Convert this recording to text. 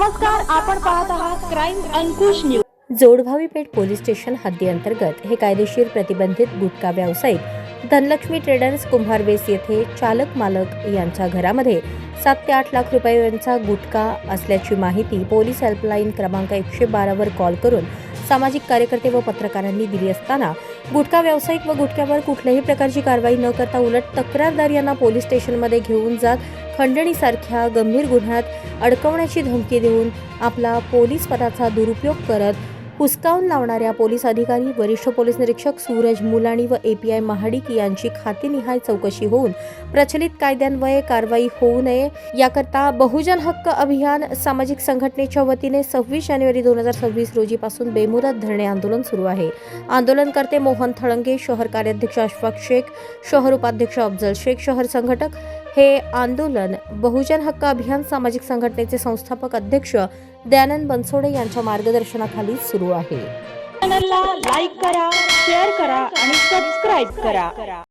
नमस्कार, आपण पाहत आहात क्राईम अंकुश न्यूज। जोडभावी पेठ पोलीस स्टेशन हद्दीअंतर्गत हे कायदेशीर प्रतिबंधित गुटखा व्यावसायिक धनलक्ष्मी ट्रेडर्स कुंभारवेस येथे चालक मालक यांच्या घरामध्ये 7 ते 8 लाख रुपयांचा गुटखा असल्याची माहिती पोलीस हेल्पलाईन क्रमांक 112 वर कॉल करून सामाजिक कार्यकर्ते व पत्रकारांनी दिली असताना गुटखा व्यावसायिक व गुटख्यावर कुठल्याही प्रकारची कारवाई न करता उलट तक्रारदार यांना पोलीस स्टेशनमध्ये घेऊन जात खंडणीसारख्या गंभीर गुन्ह्यात अडकवण्याची धमकी देऊन आपला पोलीस पदाचा दुरुपयोग करत हुसकावून लावणाऱ्या पोलीस अधिकारी वरिष्ठ पोलीस निरीक्षक सूरज मुलाणी व API महाडिक यांची खातेनिहाय चौकशी होऊन प्रचलित कायद्यान्वये कारवाई होऊ नये याकरता बहुजन हक्क अभियान सामाजिक संघटनेच्या वतीने 26 जानेवारी 2026 रोजीपासून बेमुदत धरणे आंदोलन सुरू आहे। आंदोलनकर्ते मोहन थळंगे, शहर कार्याध्यक्ष अशफाक शेख, शहर उपाध्यक्ष अफजल शेख, शहर संघटक। हे आंदोलन बहुजन हक्क अभियान सामाजिक संघटनेचे संस्थापक अध्यक्ष दयानंद बनसोडे यांच्या मार्गदर्शनाखाली सुरू आहे। चॅनलला लाईक करा, शेअर करा आणि सबस्क्राईब करा।